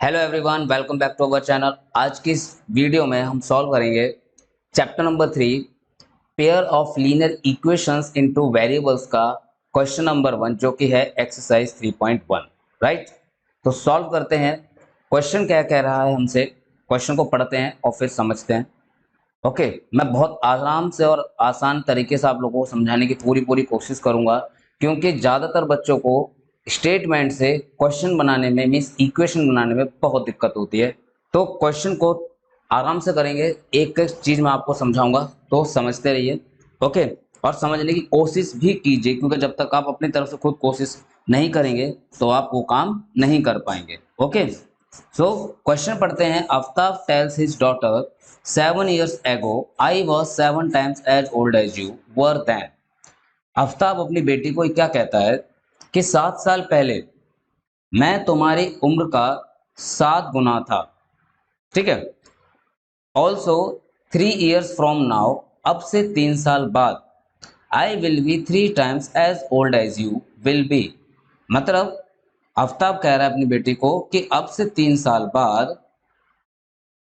Hello everyone, welcome back to our channel. आज की इस वीडियो में हम सॉल्व करेंगे chapter number 3, pair of linear equations in two variables का क्वेश्चन नंबर 1, जो कि है एक्सरसाइज 3.1। राइट, तो सॉल्व करते हैं। क्वेश्चन क्या कह रहा है हमसे, क्वेश्चन को पढ़ते हैं और फिर समझते हैं। ओके, मैं बहुत आराम से और आसान तरीके से आप लोगों को समझाने की पूरी पूरी कोशिश करूंगा, क्योंकि ज़्यादातर बच्चों को स्टेटमेंट से क्वेश्चन बनाने में, मीन्स इक्वेशन बनाने में बहुत दिक्कत होती है। तो क्वेश्चन को आराम से करेंगे, एक एक चीज़ मैं आपको समझाऊंगा, तो समझते रहिए। ओके, और समझने की कोशिश भी कीजिए, क्योंकि जब तक आप अपनी तरफ से खुद कोशिश नहीं करेंगे तो आप वो काम नहीं कर पाएंगे। ओके, सो क्वेश्चन पढ़ते हैं। Aftab tales his daughter, 7 years ago I was 7 times as old as you were then। Aftab अपनी बेटी को क्या कहता है कि 7 साल पहले मैं तुम्हारी उम्र का 7 गुना था। ठीक है। ऑल्सो 3 years फ्रॉम नाउ, अब से 3 साल बाद, I will be 3 times as old as you will be. मतलब आफ्ताब कह रहा है अपनी बेटी को कि अब से 3 साल बाद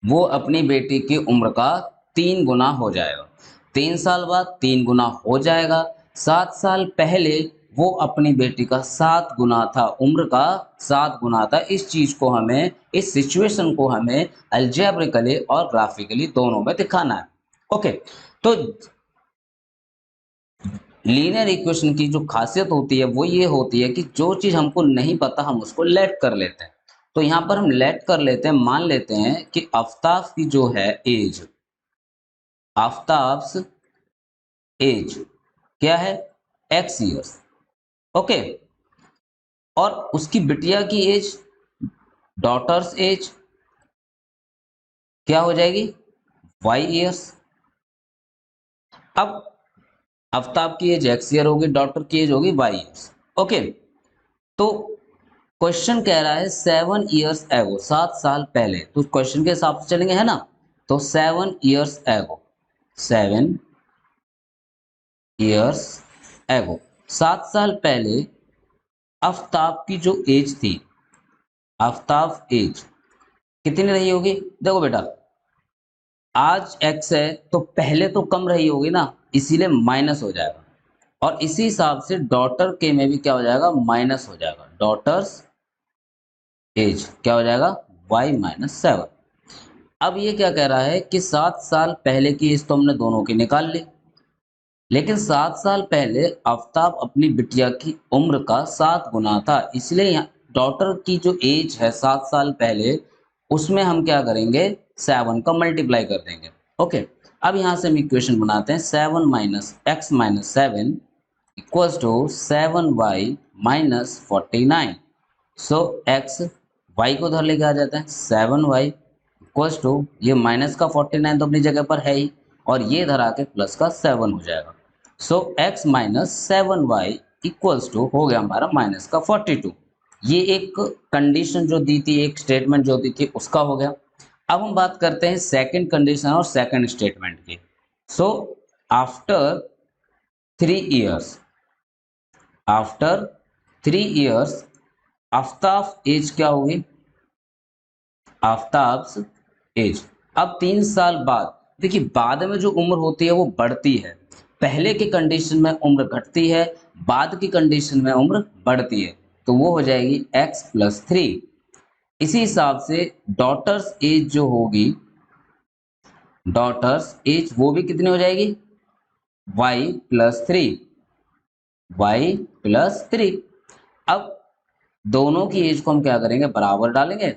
वो अपनी बेटी की उम्र का 3 गुना हो जाएगा। 3 साल बाद 3 गुना हो जाएगा। 7 साल पहले वो अपनी बेटी का 7 गुना था, उम्र का 7 गुना था। इस चीज को हमें, इस सिचुएशन को हमें अलजेब्रिकली और ग्राफिकली दोनों में दिखाना है। ओके, तो लीनियर इक्वेशन की जो खासियत होती है वो ये होती है कि जो चीज हमको नहीं पता हम उसको लेट कर लेते हैं। तो यहाँ पर हम लेट कर लेते हैं, मान लेते हैं कि आफ्ताब की जो है एज, आफ्ताब्स एज क्या है, एक्स ईयर्स। ओके, और उसकी बिटिया की एज, डॉटर्स एज क्या हो जाएगी, वाई ईयर्स। अब आफ्ताब की एज एक्स ईयर होगी, डॉटर की एज होगी वाई ईयर्स। ओके, तो क्वेश्चन कह रहा है 7 years एगो, 7 साल पहले। तो क्वेश्चन के हिसाब से चलेंगे, है ना। तो 7 years एगो, 7 years एगो, 7 साल पहले आफ्ताब की जो एज थी, आफ्ताब एज कितनी रही होगी। देखो बेटा, आज एक्स है तो पहले तो कम रही होगी ना, इसीलिए माइनस हो जाएगा। और इसी हिसाब से डॉटर के में भी क्या हो जाएगा, माइनस हो जाएगा। डॉटर्स एज क्या हो जाएगा, y-7। अब ये क्या कह रहा है कि 7 साल पहले की एज तो हमने दोनों की निकाल ली, लेकिन 7 साल पहले आफ्ताब अपनी बिटिया की उम्र का 7 गुना था, इसलिए यहाँ डॉटर की जो एज है 7 साल पहले, उसमें हम क्या करेंगे, 7 का मल्टीप्लाई कर देंगे। ओके, अब यहाँ से हम इक्वेशन बनाते हैं। 7 - x - 7 equals to 7y - 49। So x, y को उधर लेके आ जाते हैं। 7y इक्वल्स टू, ये माइनस का 49 तो अपनी जगह पर है ही, और ये इधर आके प्लस का 7 हो जाएगा। सो x - 7y इक्वल्स टू हो गया हमारा माइनस का 42। ये एक कंडीशन जो दी थी, एक स्टेटमेंट जो दी थी, उसका हो गया। अब हम बात करते हैं सेकंड कंडीशन और सेकंड स्टेटमेंट की। So after 3 years, after 3 years Aftab age क्या होगी, आफ्ताब्स एज। अब 3 साल बाद, देखिए बाद में जो उम्र होती है वो बढ़ती है, पहले की कंडीशन में उम्र घटती है, बाद की कंडीशन में उम्र बढ़ती है। तो वो हो जाएगी x+3। इसी हिसाब से डॉटर्स एज जो होगी, डॉटर्स एज वो भी कितनी हो जाएगी, y+3, y+3। अब दोनों की एज को हम क्या करेंगे, बराबर डालेंगे,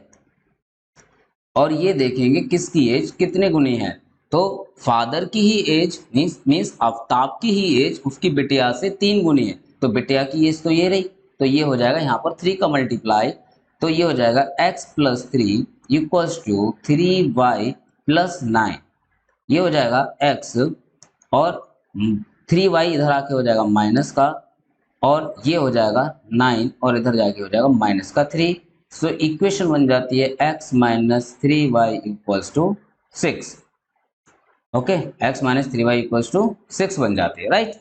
और ये देखेंगे किसकी एज कितने गुनी है। तो फादर की ही एज मीन्स आफ्ताब की ही एज उसकी बिटिया से 3 गुनी है, तो बिटिया की एज तो ये रही, तो ये हो जाएगा यहाँ पर 3 का मल्टीप्लाई। तो ये हो जाएगा x+3 इक्वल्स टू 3y+9। ये हो जाएगा x, और 3y इधर आके हो जाएगा माइनस का, और ये हो जाएगा 9, और इधर जाके हो जाएगा माइनस का 3। सो इक्वेशन बन जाती है x - 3y equals to 6। Okay, x - 3y equals to 6 बन जाती है। राइट,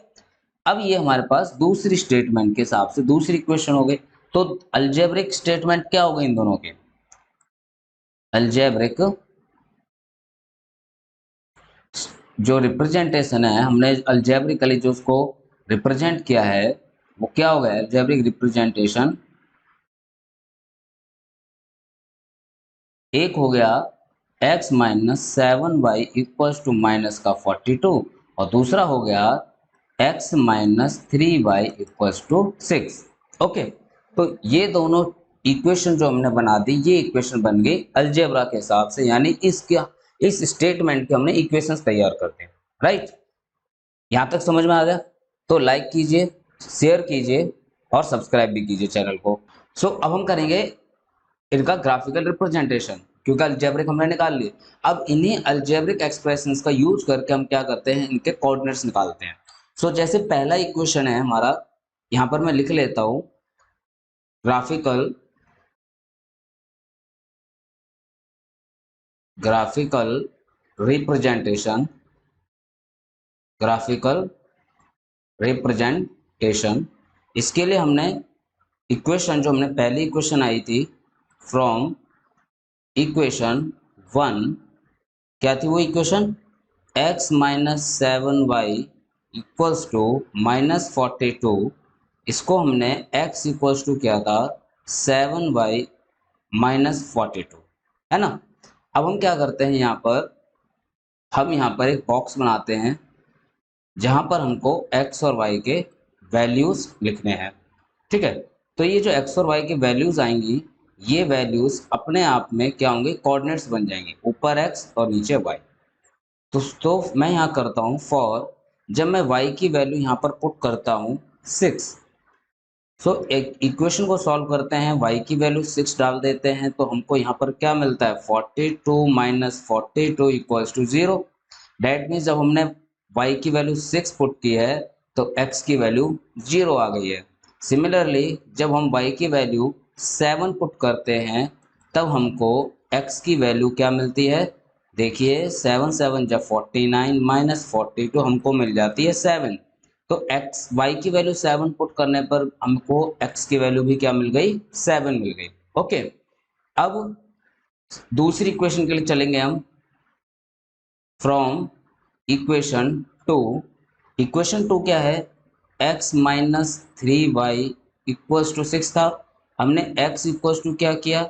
अब ये हमारे पास दूसरी स्टेटमेंट के हिसाब से दूसरी इक्वेशन हो गई। तो अल्जेब्रिक स्टेटमेंट क्या हो गई इन दोनों के, अलजेब्रिक जो रिप्रेजेंटेशन है, हमने अलजेब्रिकली जो उसको रिप्रेजेंट किया है वो क्या हो गया, अलजेब्रिक रिप्रेजेंटेशन। एक हो गया x minus 7y equals to minus का 42, और दूसरा हो गया x minus 3y equals to 6। Okay, तो ये दोनों इक्वेशन जो हमने बना दी, ये इक्वेशन बन गई अलजेब्रा के हिसाब से, यानी इस स्टेटमेंट के हमने इक्वेशंस तैयार कर दी। राइट, यहाँ तक समझ में आ गया? तो लाइक कीजिए, शेयर कीजिए और सब्सक्राइब भी कीजिए चैनल को। सो अब हम करेंगे इनका ग्राफिकल रिप्रेजेंटेशन, क्योंकि अलजेब्रिक हमने निकाल लिए। अब इन्हीं अलजेब्रिक एक्सप्रेशंस का यूज करके हम क्या करते हैं, इनके कोऑर्डिनेट्स निकालते हैं। सो जैसे पहला इक्वेशन है हमारा, यहाँ पर मैं लिख लेता हूँ ग्राफिकल रिप्रेजेंटेशन, ग्राफिकल रिप्रेजेंटेशन। इसके लिए हमने इक्वेशन, जो हमने पहली इक्वेशन आई थी फ्रॉम इक्वेशन 1, क्या थी वो equation, x minus 7y equals to minus 42। इसको हमने x इक्वल्स टू किया था 7y माइनस 42, है ना। अब हम क्या करते हैं, हम यहाँ पर एक बॉक्स बनाते हैं जहाँ पर हमको x और y के वैल्यूज़ लिखने हैं। ठीक है, तो ये जो x और y के वैल्यूज़ आएंगी, ये वैल्यूज़ अपने आप में क्या होंगे, कोऑर्डिनेट्स बन जाएंगे, ऊपर x और नीचे y। तो मैं यहाँ करता हूँ फॉर, जब मैं y की वैल्यू यहाँ पर पुट करता हूँ 6। सो एक इक्वेशन को सॉल्व करते हैं, y की वैल्यू 6 डाल देते हैं, तो हमको यहाँ पर क्या मिलता है, 42 minus 42 equals to 0। That means जब हमने y की वैल्यू 6 पुट की है तो x की वैल्यू 0 आ गई है। सिमिलरली जब हम y की वैल्यू 7 पुट करते हैं तब हमको x की वैल्यू क्या मिलती है, देखिए 7 7 जब 49 माइनस 42 हमको मिल जाती है 7। तो x y की वैल्यू 7 पुट करने पर हमको x की वैल्यू भी क्या मिल गई, 7 मिल गई। ओके, अब दूसरी इक्वेशन के लिए चलेंगे हम फ्रॉम इक्वेशन 2। इक्वेशन 2 क्या है, x minus 3y equals to 6 था, हमने x इक्वल्स टू क्या किया,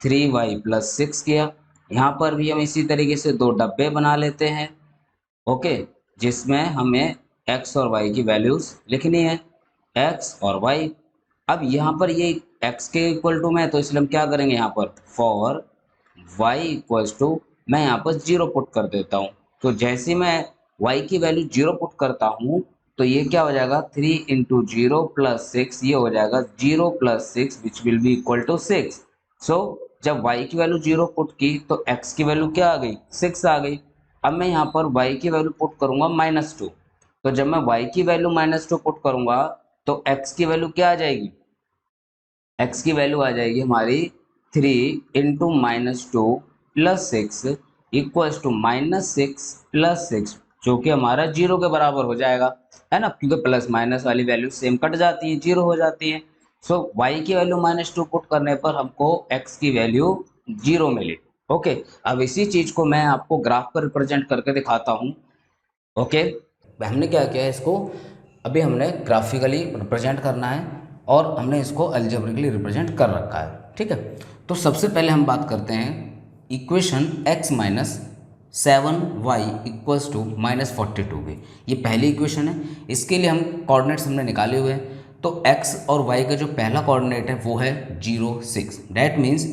3y प्लस 6 किया। यहाँ पर भी हम इसी तरीके से दो डब्बे बना लेते हैं, ओके, जिसमें हमें x और y की वैल्यूज लिखनी है, x और y। अब यहाँ पर ये x के इक्वल टू में है, तो इसलिए हम क्या करेंगे, यहाँ पर फॉर y इक्वल्स टू, मैं यहाँ पर 0 पुट कर देता हूँ। तो जैसे मैं y की वैल्यू 0 पुट करता हूँ तो ये क्या हो जाएगा, 3 इंटू 0 प्लस 6, ये हो जाएगा 0 plus 6 which will be equal to 6। So जब y की वैल्यू 0 पुट की तो x की वैल्यू क्या आ गई, 6 आ गई। अब मैं यहाँ पर y की वैल्यू पुट करूंगा -2, तो जब मैं y की वैल्यू -2 पुट करूंगा तो x की वैल्यू क्या आ जाएगी, x की वैल्यू आ जाएगी हमारी 3 into -2 plus 6 equals to -6 plus 6, जो कि हमारा 0 के बराबर हो जाएगा, है ना, क्योंकि प्लस माइनस वाली वैल्यू सेम कट जाती है, 0 हो जाती है। सो y की वैल्यू -2 पुट करने पर हमको x की वैल्यू 0 मिली। ओके, अब इसी चीज को मैं आपको ग्राफ पर रिप्रेजेंट करके दिखाता हूँ। ओके, हमने क्या किया है, इसको अभी हमने ग्राफिकली रिप्रेजेंट करना है और हमने इसको अलजेब्रिकली रिप्रेजेंट कर रखा है। ठीक है, तो सबसे पहले हम बात करते हैं equation x minus 7y equals to -42 की। ये पहली इक्वेशन है, इसके लिए हम कोऑर्डिनेट्स हमने निकाले हुए हैं। तो x और y का जो पहला कोऑर्डिनेट है वो है 0 6। डैट मीन्स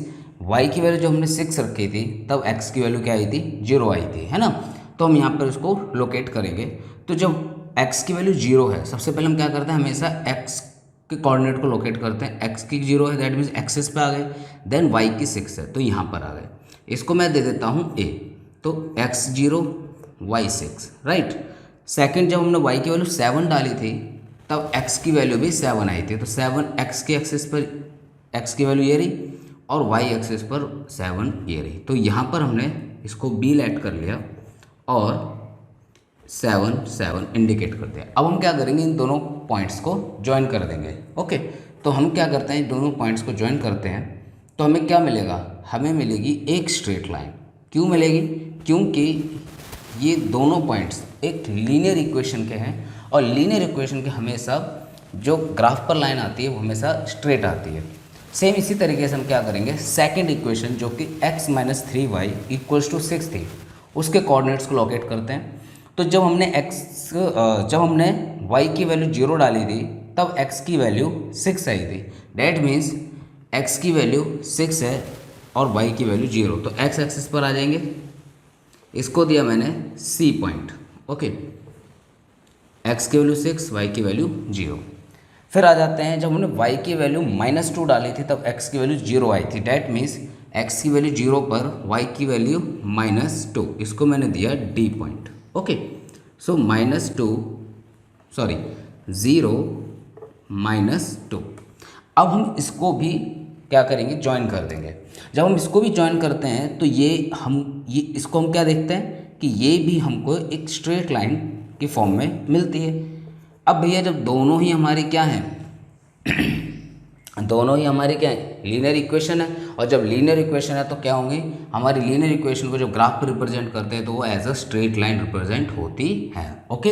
y की वैल्यू जो हमने 6 रखी थी तब x की वैल्यू क्या आई थी, 0 आई थी, है ना। तो हम यहाँ पर इसको लोकेट करेंगे। तो जब x की वैल्यू 0 है, सबसे पहले हम क्या करते हैं, हमेशा x के कोऑर्डिनेट को लोकेट करते हैं। x की 0 है दैट मीन्स एक्सिस पे आ गए, देन y की 6 है तो यहाँ पर आ गए। इसको मैं दे देता हूँ a, तो x 0 y 6, राइट। सेकंड, जब हमने y की वैल्यू 7 डाली थी तब x की वैल्यू भी 7 आई थी, तो 7 x की एक्सिस पर x की वैल्यू ये रही और y एक्सिस पर 7 ये रही। तो यहाँ पर हमने इसको b लेट कर लिया और 7 7 इंडिकेट कर दिया। अब हम क्या करेंगे, इन दोनों पॉइंट्स को ज्वाइन कर देंगे। ओके, तो हम क्या करते हैं, दोनों पॉइंट्स को ज्वाइन करते हैं। तो हमें क्या मिलेगा, हमें मिलेगी एक स्ट्रेट लाइन। क्यों मिलेगी, क्योंकि ये दोनों पॉइंट्स एक लीनियर इक्वेशन के हैं और लीनियर इक्वेशन के हमेशा जो ग्राफ पर लाइन आती है वो हमेशा स्ट्रेट आती है। सेम इसी तरीके से हम क्या करेंगे, सेकंड इक्वेशन जो कि x minus 3y equals to 6 थी, उसके कोऑर्डिनेट्स को लोकेट करते हैं। तो जब हमने y की वैल्यू 0 डाली थी तब x की वैल्यू 6 आई थी। डैट मीन्स x की वैल्यू 6 है और y की वैल्यू 0, तो x एक्सिस पर आ जाएंगे। इसको दिया मैंने C पॉइंट। ओके, x की वैल्यू 6, y की वैल्यू 0। फिर आ जाते हैं, जब हमने y की वैल्यू -2 डाली थी तब x की वैल्यू 0 आई थी। डैट मीन्स x की वैल्यू 0 पर y की वैल्यू -2, इसको मैंने दिया D पॉइंट। ओके, सो -0 -2। अब हम इसको भी क्या करेंगे, ज्वाइन कर देंगे। जब हम इसको भी ज्वाइन करते हैं तो इसको हम क्या देखते हैं कि ये भी हमको एक स्ट्रेट लाइन की फॉर्म में मिलती है। अब भैया जब दोनों ही हमारे क्या हैं दोनों ही हमारे क्या है, लीनियर इक्वेशन है, और जब लीनियर इक्वेशन है तो क्या होंगे, हमारी लीनियर इक्वेशन को जो ग्राफ पर रिप्रेजेंट करते हैं तो वो as a straight line represent होती है। ओके,